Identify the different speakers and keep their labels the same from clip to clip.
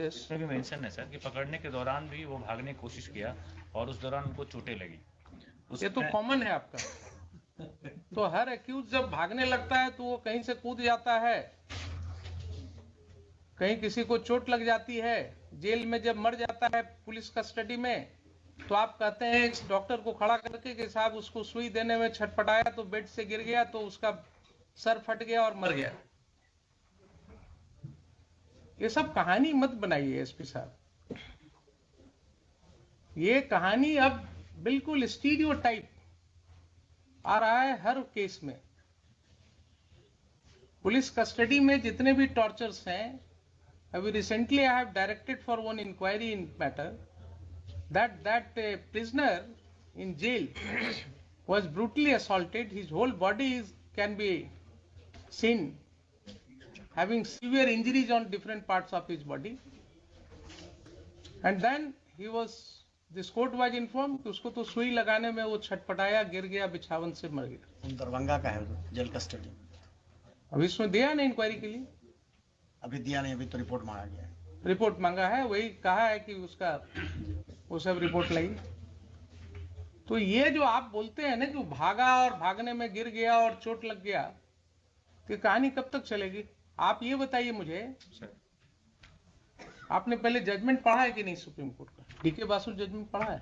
Speaker 1: इसमें भी मेंशन है सर कि पकड़ने के दौरान भी वो भागने की कोशिश किया और उस दौरान उनको चोटें लगी।
Speaker 2: ये तो कॉमन है आपका। तो हर एक्यूज जब भागने लगता है तो वो कहीं से कूद जाता है, कहीं किसी को चोट लग जाती है, जेल में जब मर जाता है पुलिस कस्टडी में, तो आप कहते हैं इस डॉक्टर को खड़ा करके कि साहब उसको सुई देने में छटपटाया तो बेड से गिर गया तो उसका सर फट गया और मर गया। ये सब कहानी मत बनाइए एसपी साहब। ये कहानी अब बिल्कुल स्टीरियोटाइप आ रहा है हर केस में। पुलिस कस्टडी में जितने भी टॉर्चर्स हैं, अभी recently I have directed for one inquiry in matter that prisoner in jail was brutally assaulted. His whole body can be seen having severe injuries on different parts of his body, and then this court was informed कि उसको तो सुई लगाने में वो छटपटाया, गिर गया, बिछावन से मर गया।
Speaker 3: दरभंगा का है जेल कस्टडी।
Speaker 2: अभी इसमें दिया ना इंक्वायरी के लिए?
Speaker 3: अभी दिया नहीं, अभी तो रिपोर्ट मांगा गया है।
Speaker 2: रिपोर्ट मांगा है, वही कहा है कि उसका वो सब रिपोर्ट लाई। तो ये जो आप बोलते हैं ना कि भागा और भागने में गिर गया और चोट लग गया, तो कहानी कब तक चलेगी? आप ये बताइए मुझे, आपने पहले जजमेंट पढ़ा है कि नहीं सुप्रीम कोर्ट का? डीके बासु जजमेंट पढ़ा है?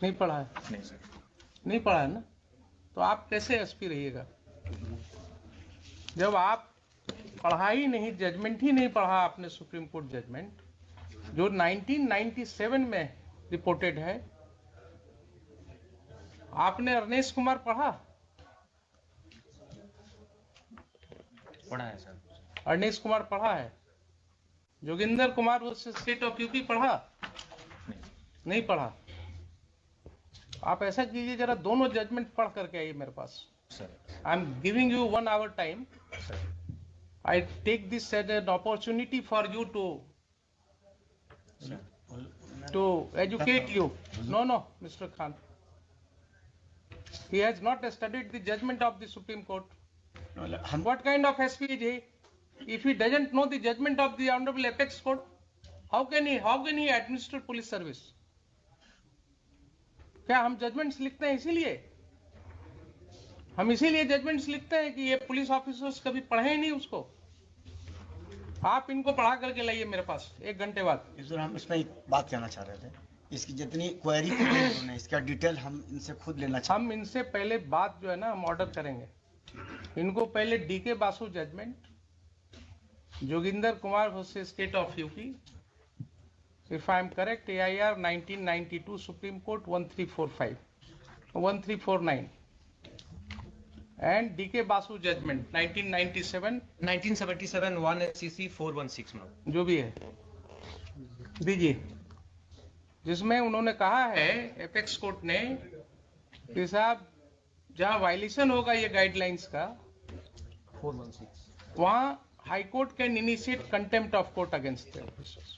Speaker 2: नहीं पढ़ा है?
Speaker 1: नहीं सर,
Speaker 2: नहीं पढ़ा है ना? तो आप कैसे एसपी रहिएगा जब आप पढ़ा ही नहीं, जजमेंट ही नहीं पढ़ा आपने? सुप्रीम कोर्ट जजमेंट जो 1997 में रिपोर्टेड है। आपने अरनेश कुमार पढ़ा?
Speaker 1: पढ़ा है सर।
Speaker 2: अरनेश कुमार पढ़ा है? Joginder Kumar versus state of UP पढ़ा? नहीं पढ़ा। आप ऐसा कीजिए, जरा दोनों जजमेंट पढ़ करके आइए मेरे पास। I am giving you 1 hour time. I take this as an opportunity for you to educate you. No, Mr. Khan. He has not studied the judgment of the Supreme Court. What kind of SP is he? If he doesn't know the judgment of the Honorable Apex Court, how can he administer police service? क्या हम judgements लिखते हैं इसीलिए? हम इसीलिए judgements लिखते हैं कि ये पुलिस ऑफिसर्स कभी पढ़े ही नहीं उसको। आप इनको पढ़ा करके लाइए मेरे पास 1 घंटे बाद।
Speaker 3: इस हम इसमें एक बात कहना चाह रहे थे, इसकी जितनी क्वेरी की उन्होंने, इसका डिटेल हम इनसे खुद लेना चाहते हैं।
Speaker 2: हम इनसे पहले बात जो है ना हम ऑर्डर करेंगे। इनको पहले D K Basu judgement, Joginder Kumar versus state of UP, if I am correct, AIR 1992 Supreme Court 1345 1349, and DK Basu judgment
Speaker 4: 1977 1 SCC 416 में
Speaker 2: जो भी है दीजिए, जिसमें उन्होंने कहा है एपेक्स कोर्ट ने कि साहब जहां वायलेशन होगा ये गाइडलाइंस का
Speaker 4: 416
Speaker 2: वहां high court can initiate contempt of court against the officers.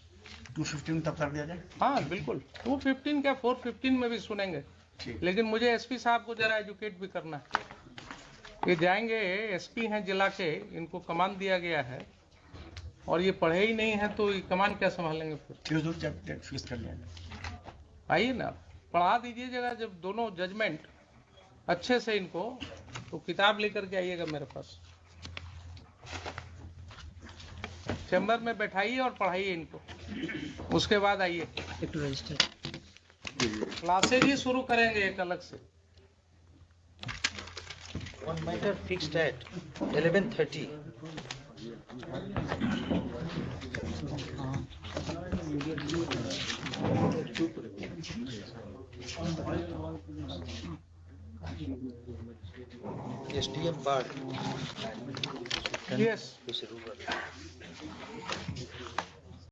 Speaker 3: 215 तब कर दिया जाए।
Speaker 2: हाँ बिल्कुल, 215 क्या 415 में भी सुनेंगे, लेकिन मुझे एसपी साहब को जरा एजुकेट भी करना है। ये जाएंगे, एसपी हैं जिला के, इनको कमान दिया गया है और ये पढ़े ही नहीं है तो ये कमान क्या संभालेंगे फिर?
Speaker 3: फिक्स कर लिया।
Speaker 2: आइए ना, पढ़ा दीजिए जगह जब दोनों जजमेंट अच्छे से इनको, तो किताब लेकर के आइएगा मेरे पास, चैम्बर में बैठाइए और पढ़ाइए इनको, उसके बाद आइए। क्लासेज ही शुरू करेंगे एक अलग से।
Speaker 4: One matter fixed at 11:30. SDM Bard.
Speaker 2: Yes.